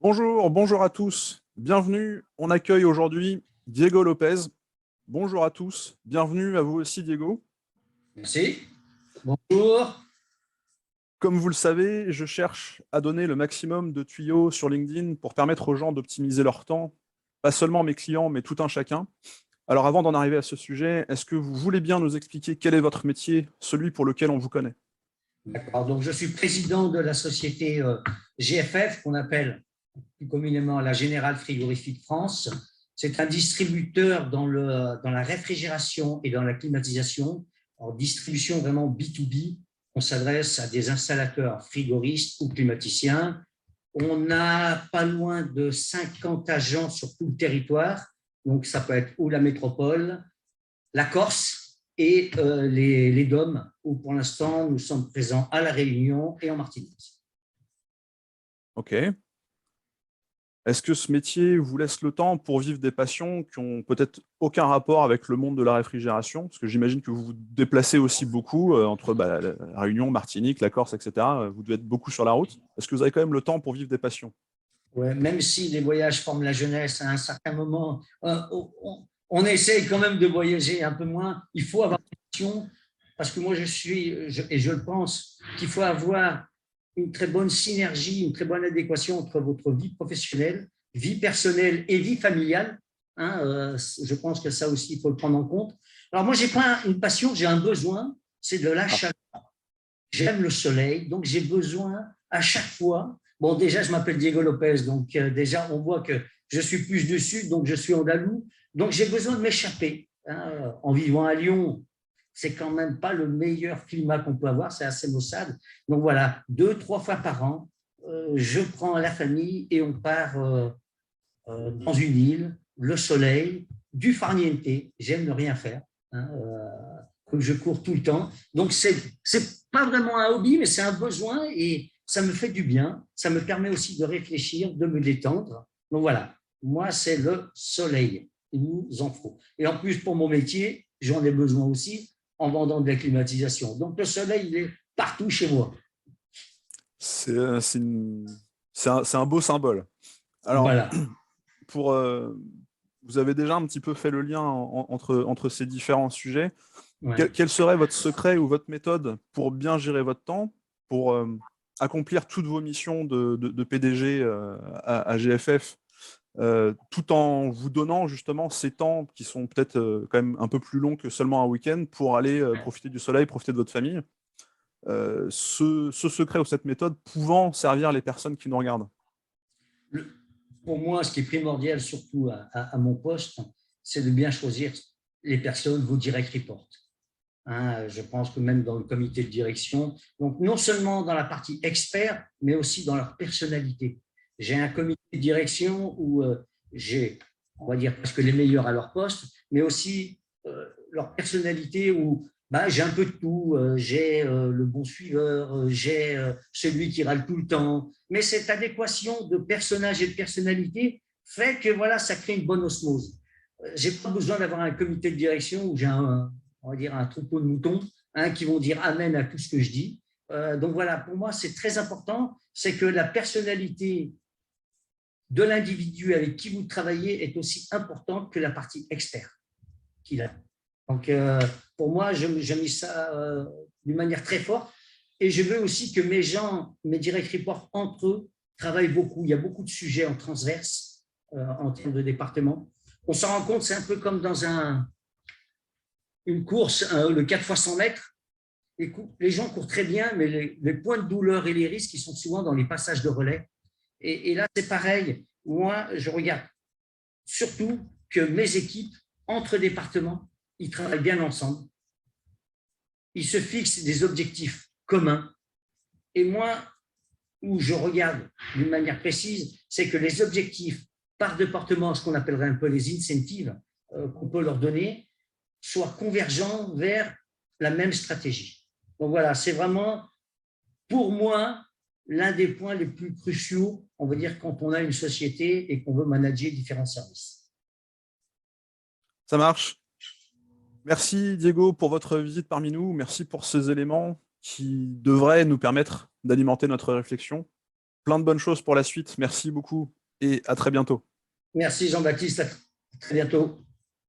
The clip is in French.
Bonjour à tous. Bienvenue. On accueille aujourd'hui Diego Lopez. Bonjour à tous. Bienvenue à vous aussi, Diego. Merci. Bonjour. Comme vous le savez, je cherche à donner le maximum de tuyaux sur LinkedIn pour permettre aux gens d'optimiser leur temps, pas seulement mes clients, mais tout un chacun. Alors avant d'en arriver à ce sujet, est-ce que vous voulez bien nous expliquer quel est votre métier, celui pour lequel on vous connaît? D'accord. Donc, je suis président de la société GFF, qu'on appelle plus communément la Générale Frigorifique France. C'est un distributeur dans la réfrigération et dans la climatisation, en distribution vraiment B2B. On s'adresse à des installateurs frigoristes ou climaticiens. On a pas loin de 50 agents sur tout le territoire. Donc, ça peut être ou la métropole, la Corse et les DOM, où pour l'instant, nous sommes présents à La Réunion et en Martinique. Ok. Est-ce que ce métier vous laisse le temps pour vivre des passions qui ont peut-être aucun rapport avec le monde de la réfrigération? Parce que j'imagine que vous vous déplacez aussi beaucoup entre la Réunion, Martinique, la Corse, etc. Vous devez être beaucoup sur la route. Est-ce que vous avez quand même le temps pour vivre des passions? Ouais, même si les voyages forment la jeunesse, à un certain moment, on essaye quand même de voyager un peu moins. Il faut avoir passion, parce que moi, et je le pense, qu'il faut avoir une très bonne synergie, une très bonne adéquation entre votre vie professionnelle, vie personnelle et vie familiale. Hein, je pense que ça aussi, il faut le prendre en compte. Alors moi, j'ai pas une passion, j'ai un besoin, c'est de la Ah, chaleur. J'aime le soleil, donc j'ai besoin à chaque fois. Bon, déjà, je m'appelle Diego Lopez, donc déjà, on voit que je suis plus du sud, donc je suis andalou, donc j'ai besoin de m'échapper. Hein. En vivant à Lyon, c'est quand même pas le meilleur climat qu'on peut avoir, c'est assez maussade. Donc voilà, 2, 3 fois par an, je prends la famille et on part dans une île, le soleil, du farniente. J'aime ne rien faire. Hein, que je cours tout le temps. Donc, c'est pas vraiment un hobby, mais c'est un besoin et ça me fait du bien. Ça me permet aussi de réfléchir, de me détendre. Donc, voilà. Moi, c'est le soleil. Il nous en faut. Et en plus, pour mon métier, j'en ai besoin aussi en vendant de la climatisation. Donc, le soleil, il est partout chez moi. c'est un beau symbole. Alors, Voilà. pour, vous avez déjà un petit peu fait le lien entre ces différents sujets. Ouais. Quel serait votre secret ou votre méthode pour bien gérer votre temps, pour accomplir toutes vos missions de PDG à GFF, tout en vous donnant justement ces temps qui sont peut-être quand même un peu plus longs que seulement un week-end pour aller profiter du soleil, profiter de votre famille. Ce secret ou cette méthode pouvant servir les personnes qui nous regardent. Le, pour moi, ce qui est primordial, surtout à mon poste, c'est de bien choisir les personnes, vos direct reports. Hein, je pense que même dans le comité de direction, donc non seulement dans la partie expert, mais aussi dans leur personnalité. J'ai un comité de direction où j'ai, on va dire, presque les meilleurs à leur poste, mais aussi leur personnalité où bah, j'ai un peu de tout. J'ai le bon suiveur, j'ai celui qui râle tout le temps. Mais cette adéquation de personnage et de personnalité fait que voilà, ça crée une bonne osmose. J'ai pas besoin d'avoir un comité de direction où j'ai on va dire un troupeau de moutons hein, qui vont dire amen à tout ce que je dis. Donc voilà, pour moi, c'est très important, c'est que la personnalité de l'individu avec qui vous travaillez est aussi importante que la partie expert qu'il a. Donc pour moi, je mis ça d'une manière très forte et je veux aussi que mes gens, mes direct reports entre eux, travaillent beaucoup. Il y a beaucoup de sujets en transverse en termes de département. On s'en rend compte, c'est un peu comme dans une course, le 4 x 100 mètres. Les gens courent très bien, mais les points de douleur et les risques, ils sont souvent dans les passages de relais. Et là, c'est pareil. Moi, je regarde surtout que mes équipes, entre départements, ils travaillent bien ensemble. Ils se fixent des objectifs communs. Et moi, où je regarde d'une manière précise, c'est que les objectifs par département, ce qu'on appellerait un peu les incentives qu'on peut leur donner, soient convergents vers la même stratégie. Donc voilà, c'est vraiment, pour moi, l'un des points les plus cruciaux, on va dire, quand on a une société et qu'on veut manager différents services. Ça marche. Merci Diego pour votre visite parmi nous. Merci pour ces éléments qui devraient nous permettre d'alimenter notre réflexion. plein de bonnes choses pour la suite. Merci beaucoup et à très bientôt. Merci Jean-Baptiste, à très bientôt.